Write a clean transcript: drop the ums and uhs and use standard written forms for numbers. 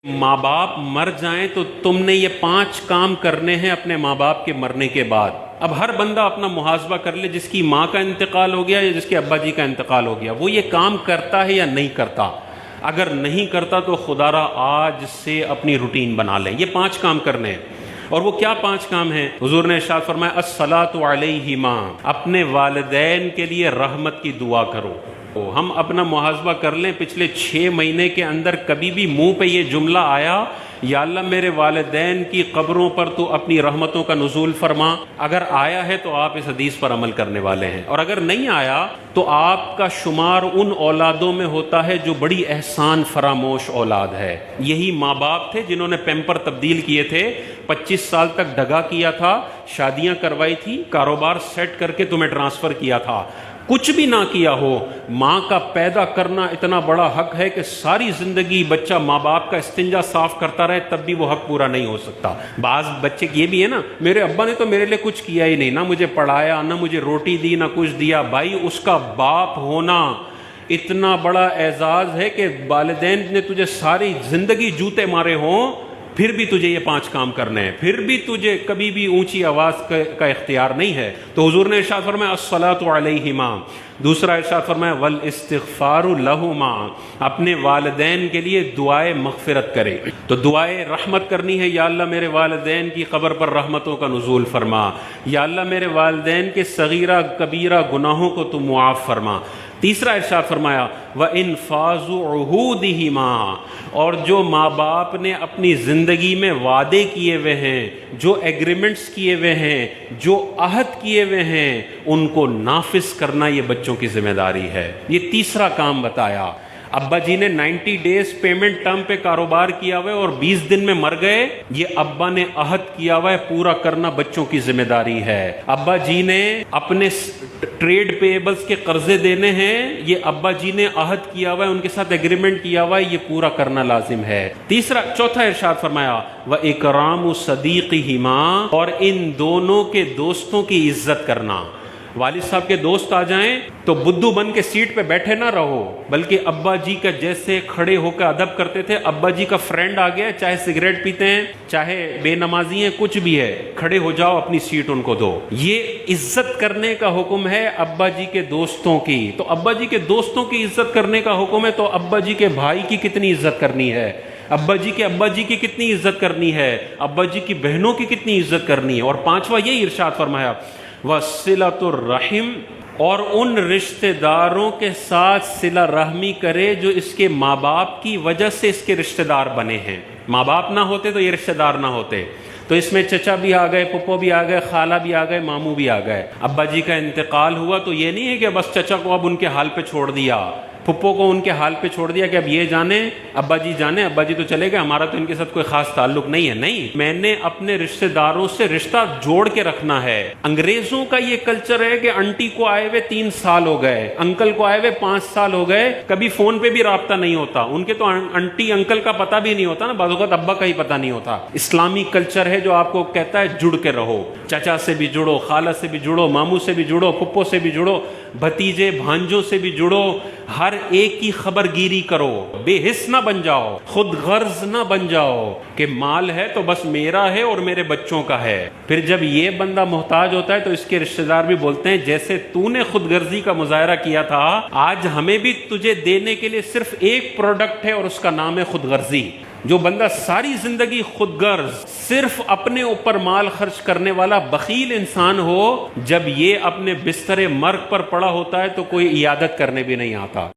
ماں باپ مر جائیں تو تم نے یہ 5 کام کرنے ہیں اپنے ماں باپ کے مرنے کے بعد۔ اب ہر بندہ اپنا محاسبہ کر لے، جس کی ماں کا انتقال ہو گیا یا جس کے ابا جی کا انتقال ہو گیا، وہ یہ کام کرتا ہے یا نہیں کرتا۔ اگر نہیں کرتا تو خدا را آج سے اپنی روٹین بنا لیں، یہ 5 کام کرنے ہیں۔ اور وہ کیا 5 کام ہیں؟ حضور نے ارشاد فرمایا الصلاۃ علیہما، اپنے والدین کے لیے رحمت کی دعا کرو۔ ہم اپنا محاسبہ کر لیں، پچھلے 6 مہینے کے اندر کبھی بھی منہ پہ یہ جملہ آیا یا اللہ میرے والدین کی قبروں پر تو اپنی رحمتوں کا نزول فرما؟ اگر آیا ہے تو آپ اس حدیث پر عمل کرنے والے ہیں، اور اگر نہیں آیا تو آپ کا شمار ان اولادوں میں ہوتا ہے جو بڑی احسان فراموش اولاد ہے۔ یہی ماں باپ تھے جنہوں نے پیمپر تبدیل کیے تھے، 25 سال تک ڈھگا کیا تھا، شادیاں کروائی تھی، کاروبار سیٹ کر کے تمہیں ٹرانسفر کیا تھا۔ کچھ بھی نہ کیا ہو، ماں کا پیدا کرنا اتنا بڑا حق ہے کہ ساری زندگی بچہ ماں باپ کا استنجا صاف کرتا رہے تب بھی وہ حق پورا نہیں ہو سکتا۔ بعض بچے یہ بھی ہے نا، میرے ابا نے تو میرے لیے کچھ کیا ہی نہیں، نہ مجھے پڑھایا، نہ مجھے روٹی دی، نہ کچھ دیا۔ بھائی اس کا باپ ہونا اتنا بڑا اعزاز ہے کہ والدین نے تجھے ساری زندگی جوتے مارے ہوں پھر بھی تجھے یہ 5 کام کرنے ہیں، پھر بھی تجھے کبھی بھی اونچی آواز کا اختیار نہیں ہے۔ تو حضور نے ارشاد فرمایا الصلاۃ علیہما، دوسرا ارشاد فرمایا والاستغفار لہما، اپنے والدین کے لیے دعائے مغفرت کرے۔ تو دعائے رحمت کرنی ہے، یا اللہ میرے والدین کی قبر پر رحمتوں کا نزول فرما، یا اللہ میرے والدین کے صغیرہ کبیرہ گناہوں کو تو معاف فرما۔ تیسرا ارشاد فرمایا وَإِنفَاذُ عُهُودِهِمَا، اور جو ماں باپ نے اپنی زندگی میں وعدے کیے ہوئے ہیں، جو ایگریمنٹس کیے ہوئے ہیں، جو عہد کیے ہوئے ہیں، ان کو نافذ کرنا یہ بچوں کی ذمہ داری ہے۔ یہ تیسرا کام بتایا۔ ابا جی نے 90 ڈیز پیمنٹ ٹرم پہ کاروبار کیا ہوا ہے اور 20 دن میں مر گئے، یہ ابا نے عہد کیا ہوا ہے، پورا کرنا بچوں کی ذمہ داری ہے۔ ابا جی نے اپنے ٹریڈ پیبلز کے قرضے دینے ہیں، یہ ابا جی نے عہد کیا ہوا ہے، ان کے ساتھ ایگریمنٹ کیا ہوا ہے، یہ پورا کرنا لازم ہے۔ چوتھا ارشاد فرمایا وَإِكْرَامُ صَدِيقِهِمَا، اور ان دونوں کے دوستوں کی عزت کرنا۔ والد صاحب کے دوست آ جائیں تو بدھو بن کے سیٹ پہ بیٹھے نہ رہو، بلکہ ابا جی کا جیسے کھڑے ہو کے ادب کرتے تھے، ابا جی کا فرینڈ آ گیا، چاہے سگریٹ پیتے ہیں، چاہے بے نمازی ہیں، کچھ بھی ہے، کھڑے ہو جاؤ، اپنی سیٹ ان کو دو۔ یہ عزت کرنے کا حکم ہے ابا جی کے دوستوں کی۔ تو ابا جی کے دوستوں کی عزت کرنے کا حکم ہے، تو ابا جی کے بھائی کی کتنی عزت کرنی ہے، ابا جی کے ابا جی کی کتنی عزت کرنی ہے، ابا جی کی بہنوں کی کتنی عزت کرنی ہے۔ اور 5واں یہی ارشاد فرمایا وَصِلَةُ الرَّحِمِ، اور ان رشتہ داروں کے ساتھ صلہ رحمی کرے جو اس کے ماں باپ کی وجہ سے اس کے رشتہ دار بنے ہیں۔ ماں باپ نہ ہوتے تو یہ رشتہ دار نہ ہوتے، تو اس میں چچا بھی آ گئے، پھپھو بھی آ گئے، خالہ بھی آ گئے، ماموں بھی آ گئے۔ ابا جی کا انتقال ہوا تو یہ نہیں ہے کہ بس چچا کو اب ان کے حال پہ چھوڑ دیا، پھپھو کو ان کے حال پہ چھوڑ دیا کہ اب یہ جانے، ابا جی جانے، ابا جی تو چلے گئے، ہمارا تو ان کے ساتھ کوئی خاص تعلق نہیں ہے۔ نہیں، میں نے اپنے رشتہ داروں سے رشتہ جوڑ کے رکھنا ہے۔ انگریزوں کا یہ کلچر ہے کہ انٹی کو آئے ہوئے 3 سال ہو گئے، انکل کو آئے ہوئے 5 سال ہو گئے، کبھی فون پہ بھی رابطہ نہیں ہوتا۔ ان کے تو انٹی انکل کا پتہ بھی نہیں ہوتا نا، بعض اوقات ابا کا ہی پتہ نہیں ہوتا۔ اسلامی کلچر ہے جو آپ کو کہتا ہے جڑ کے رہو، چچا سے بھی جڑو، خالہ سے بھی جڑو، ماموں سے بھی جڑو، پھپھو سے بھی جڑو، بھتیجے بھانجوں سے بھی جڑو، ہر ایک کی خبر گیری کرو، بے حس نہ بن جاؤ، خود غرض نہ بن جاؤ کہ مال ہے تو بس میرا ہے اور میرے بچوں کا ہے۔ پھر جب یہ بندہ محتاج ہوتا ہے تو اس کے رشتہ دار بھی بولتے ہیں جیسے تو نے خود غرضی کا مظاہرہ کیا تھا، آج ہمیں بھی تجھے دینے کے لیے صرف ایک پروڈکٹ ہے اور اس کا نام ہے خود غرضی۔ جو بندہ ساری زندگی خود غرض صرف اپنے اوپر مال خرچ کرنے والا بخیل انسان ہو، جب یہ اپنے بستر مرگ پر پڑا ہوتا ہے تو کوئی عیادت کرنے بھی نہیں آتا۔